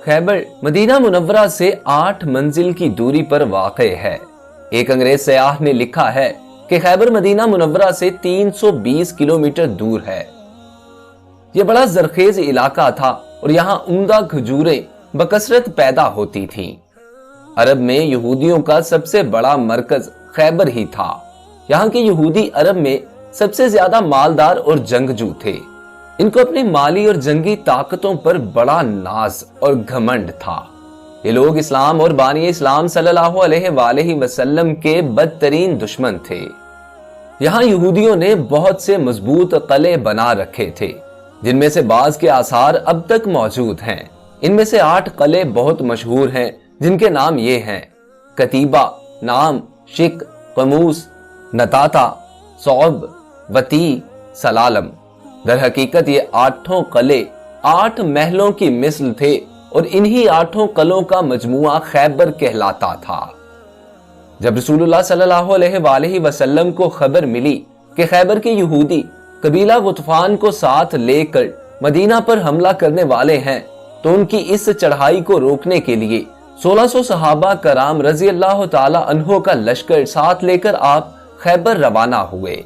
Khyber Medina Munawwara से 8 मंजिल की दूरी पर वाक़ है। एक अंग्रेज सयाह ने लिखा है कि खैबर मदीना मुनव्वरा से 320 किलोमीटर दूर है। यह बड़ा जरखेज इलाका था और यहाँ उम्दा खजूरें बकसरत पैदा होती थीं। अरब में यहूदियों का सबसे बड़ा मरकज खैबर ही था। यहाँ के यहूदी अरब में सबसे ज्यादा मालदार और जंगजू थे। इनको अपनी माली और जंगी ताकतों पर बड़ा नाज और घमंड था। ये लोग इस्लाम और बानी इस्लाम सल्लल्लाहु अलैहि वसल्लम के बदतरीन दुश्मन थे। यहाँ यहूदियों ने बहुत से मजबूत किले बना रखे थे, जिनमें से बाज के आसार अब तक मौजूद हैं। इनमें से 8 किले बहुत मशहूर हैं, जिनके नाम ये हैं: कतीबा, नाम, शिक, कमूस, नताता, सौब, वती, सलालम। दर हकीकत ये 8 किले 8 महलों की मिस्ल थे और इन्हीं 8 किलों का मजमुआ खैबर कहलाता था। जब रसूलुल्लाह सल्लल्लाहु अलैहि वसल्लम को खबर मिली कि खैबर के यहूदी कबीला गुतफान को साथ लेकर मदीना पर हमला करने वाले हैं, तो उनकी इस चढ़ाई को रोकने के लिए 1600 सहाबा कराम रजी अल्लाह ताला अन्हो का लश्कर साथ लेकर आप खैबर रवाना हुए।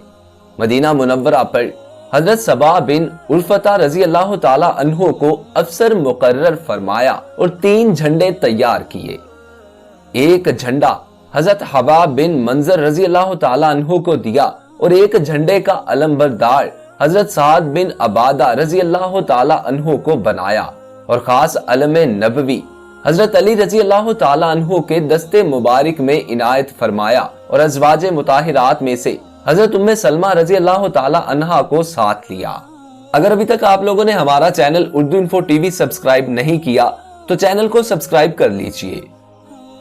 मदीना मुनव्वरा पर हजरत सबा बिन उल्फता रजी अल्लाह ताला अन्हो को अफसर मुकर्रर फरमाया और 3 झंडे तैयार किए। एक झंडा हजरत हवा बिन मंजर रजी अल्लाह ताला अन्हो को दिया और एक झंडे का अलंबरदार हजरत साद बिन अबादा रजी अल्लाह ताला अन्हो को बनाया और खास अलम नबवी हजरत अली रजी अल्लाह ताला अन्हो के दस्ते मुबारक में इनायत फरमाया और अज़वाजे मुताहिरात में से हजरत उम्मे सलमा रजी अल्लाह ताला अन्हा को साथ लिया। अगर अभी तक आप लोगों ने हमारा channel Urdu info TV subscribe नहीं किया तो चैनल को सब्सक्राइब कर लीजिए।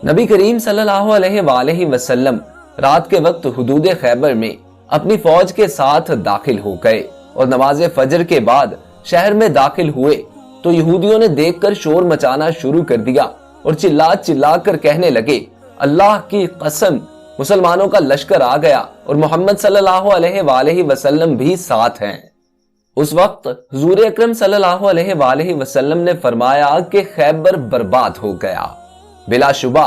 नबी करीम सल्लल्लाहु अलैहि वसल्लम रात के वक्त हुदूद खैबर में अपनी फौज के साथ दाखिल हो गए और नमाज फजर के बाद शहर में दाखिल हुए तो यहूदियों ने देखकर शोर मचाना शुरू कर दिया और चिल्ला चिल्ला कर कहने लगे, अल्लाह की कसम, मुसलमानों का लश्कर आ गया और मोहम्मद सल्लल्लाहु अलैहि वसल्लम भी साथ हैं। उस वक्त हुजूर अकरम सल्लल्लाहु अलैहि वसल्लम ने फरमाया कि खैबर बर्बाद हो गया। बिलाशुबा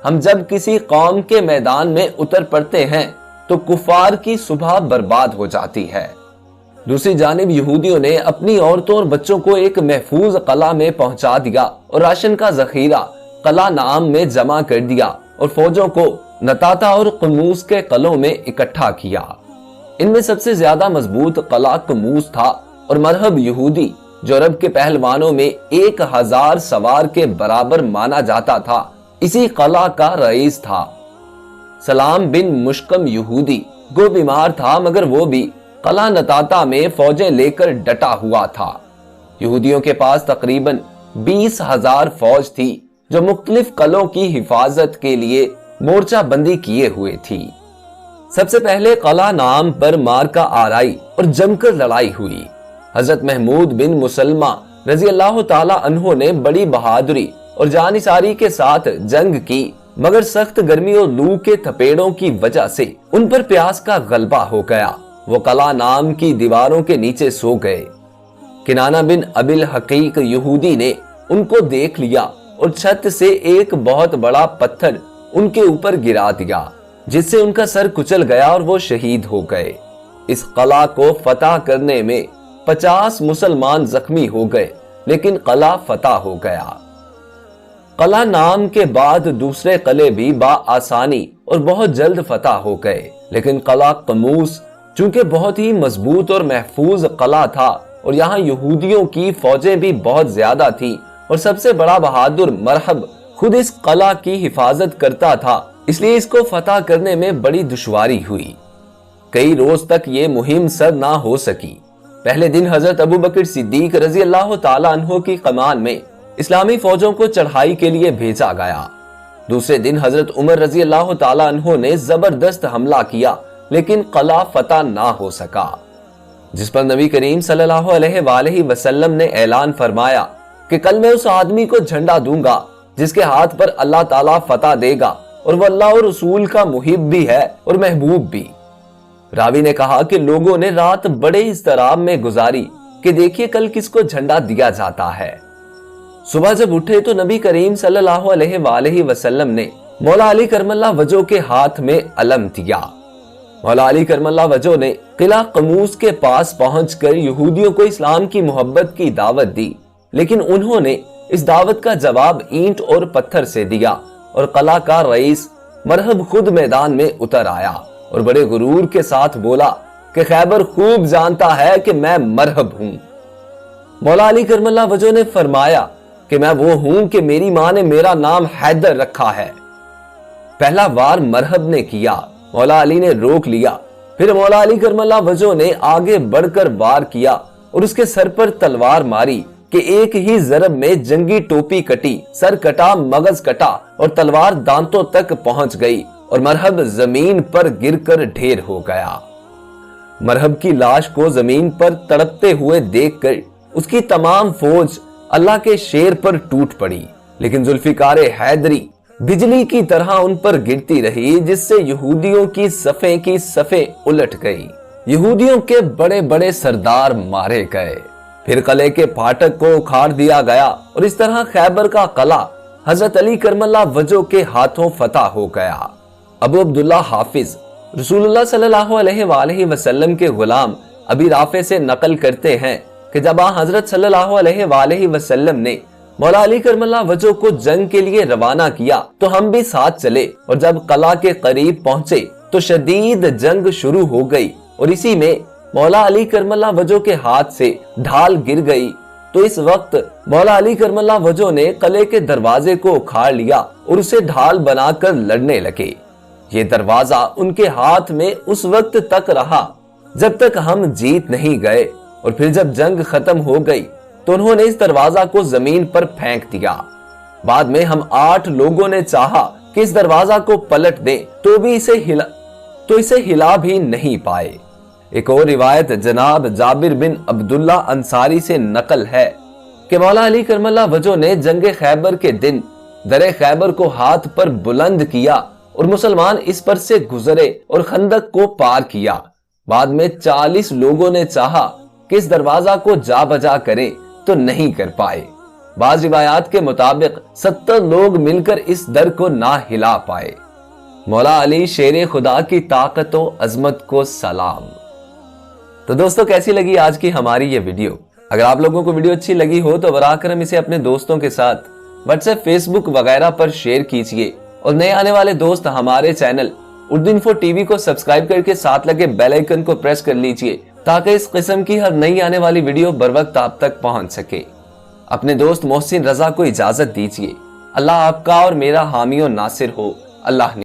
हम जब किसी कौम के मैदान में उतर पड़ते हैं तो कुफार की सुबह बर्बाद हो जाती है। दूसरी जानिब यहूदियों ने अपनी औरतों और बच्चों को एक महफूज कला में पहुंचा दिया और राशन का जखीरा कला नाम में जमा कर दिया और फौजों को नताता और कमूस के कलों में इकट्ठा किया। इनमें सबसे ज्यादा मजबूत कला कमूस था और मरहब यहूदी जो अरब के पहलवानों में 1000 सवार के बराबर माना जाता था, इसी कला का रईस था। सलाम बिन मुश्कम यहूदी गो बीमार था, मगर वो भी कला नताता में फौजें लेकर डटा हुआ था। यहूदियों के पास तकरीबन 20,000 फौज थी जो मुख्तलिफ कलों की हिफाजत के लिए मोर्चा बंदी किए हुए थी। सबसे पहले कला नाम पर मारका आराई और जमकर लड़ाई हुई। हजरत महमूद बिन मुसलमा रजी अल्लाह ताला अन्हो ने बड़ी बहादुरी और जानिसारी के साथ जंग की, मगर सख्त गर्मी और लू के थपेड़ों की वजह से उन पर प्यास का गलबा हो गया। वो कला नाम की दीवारों के नीचे सो गए। किनाना बिन अबिल हकीक यहूदी ने उनको देख लिया और छत से एक बहुत बड़ा पत्थर उनके ऊपर गिरा दिया, जिससे उनका सर कुचल गया और वो शहीद हो गए। इस कला को फतह करने में 50 मुसलमान जख्मी हो गए, लेकिन कला फतह हो गया। कला नाम के बाद दूसरे किले भी आसानी और बहुत जल्द फतह हो गए, लेकिन कला कमूस चूंकि बहुत ही मजबूत और महफूज कला था और यहाँ यहूदियों की फौजें भी बहुत ज्यादा थी और सबसे बड़ा बहादुर मरहब खुद इस कला की हिफाजत करता था, इसलिए इसको फतह करने में बड़ी दुश्वारी हुई। कई रोज तक ये मुहिम सर ना हो सकी। पहले दिन हजरत अबू बकर सिद्दीक रजी अल्लाह ताला अन्हो की कमान में इस्लामी फौजों को चढ़ाई के लिए भेजा गया। दूसरे दिन हजरत उमर रजी अल्लाह ताला अन्हो ने जबरदस्त हमला किया, लेकिन कला फतह ना हो सका, जिस पर नबी करीम सल्लल्लाहु अलैहि वसल्लम ने ऐलान फरमाया कि कल मैं उस आदमी को झंडा दूंगा जिसके हाथ पर अल्लाह ताला फतह देगा और वह अल्लाह और रसूल का मुहिब भी है और महबूब भी। रावी ने कहा कि लोगों ने रात बड़े इस्तराब में गुजारी कि देखिए कल किसको झंडा दिया जाता है। सुबह जब उठे तो नबी करीम सल्लल्लाहु अलैहि वसल्लम ने मौला अली करमल्ला वजह के हाथ में अलम दिया। मौला अली करमल्ला वजह ने किला कमूस के पास पहुंचकर यहूदियों को इस्लाम की मोहब्बत की दावत दी, लेकिन उन्होंने इस दावत का जवाब ईंट और पत्थर से दिया और कला का रईस मरहब खुद मैदान में उतर आया और बड़े गुरूर के साथ बोला कि खैबर खूब जानता है कि मैं मरहब हूं। मौला अली करमल्ला वजह ने फरमाया कि मैं वो हूं कि मेरी मां ने मेरा नाम हैदर रखा है। पहला वार मरहब ने किया, मौला अली ने रोक लिया। फिर मौला अली करमल्ला वजह ने आगे बढ़कर वार किया और उसके सर पर तलवार मारी कि एक ही जरब में जंगी टोपी कटी, सर कटा, मगज कटा और तलवार दांतों तक पहुंच गई और मरहब जमीन पर गिरकर ढेर हो गया। मरहब की लाश को जमीन पर तड़पते हुए देखकर उसकी तमाम फौज अल्लाह के शेर पर टूट पड़ी, लेकिन जुल्फिकार हैदरी बिजली की तरह उन पर गिरती रही, जिससे यहूदियों की सफ़ें उलट गई। यहूदियों के बड़े बड़े सरदार मारे गए। फिर किले के फाटक को उखाड़ दिया गया और इस तरह खैबर का किला हजरत अली करमल्ला वजह के हाथों फतह हो गया। अबू अब्दुल्ला हाफिज रसूलुल्लाह सल्लल्लाहु अलैहि वसल्लम के गुलाम अबी राफे से नकल करते हैं कि जब हजरत सल्लल्लाहु अलैहि वसल्लम ने मौला अली करमल्ला वजह को जंग के लिए रवाना किया तो हम भी साथ चले और जब किला के करीब पहुंचे तो शदीद जंग शुरू हो गई और इसी में मौला अली करमल्ला वजह के हाथ से ढाल गिर गई। तो इस वक्त मौला अली करमल्ला वजह ने किले के दरवाजे को उखाड़ लिया और उसे ढाल बनाकर लड़ने लगे। ये दरवाजा उनके हाथ में उस वक्त तक रहा जब तक हम जीत नहीं गए और फिर जब जंग खत्म हो गई तो उन्होंने इस दरवाजा को जमीन पर फेंक दिया। बाद में हम 8 लोगों ने चाहा कि इस दरवाजा को पलट दें तो इसे हिला भी नहीं पाए। एक और रिवायत जनाब जाबिर बिन अब्दुल्ला अंसारी से नकल है कि मौला अली करमल्ला वजह ने जंगे खैबर के दिन दरे खैबर को हाथ पर बुलंद किया और मुसलमान इस पर से गुजरे और खंदक को पार किया। बाद में 40 लोगों ने चाहा कि इस दरवाजा को जा बजा करें तो नहीं कर पाए। बाज रिवायात के मुताबिक 70 लोग मिलकर इस दर को ना हिला पाए। मौला अली शेर खुदा की ताकत और अजमत को सलाम। तो दोस्तों, कैसी लगी आज की हमारी ये वीडियो? अगर आप लोगों को वीडियो अच्छी लगी हो तो बराकर इसे अपने दोस्तों के साथ व्हाट्सएप, फेसबुक वगैरह पर शेयर कीजिए और नए आने वाले दोस्त हमारे चैनल उर्दू इन्फो टीवी को सब्सक्राइब करके साथ लगे बेल आइकन को प्रेस कर लीजिए ताकि इस किस्म की हर नई आने वाली वीडियो बर वक्त आप तक पहुंच सके। अपने दोस्त मोहसिन रजा को इजाजत दीजिए। अल्लाह आपका और मेरा हामी और नासिर हो। अल्लाह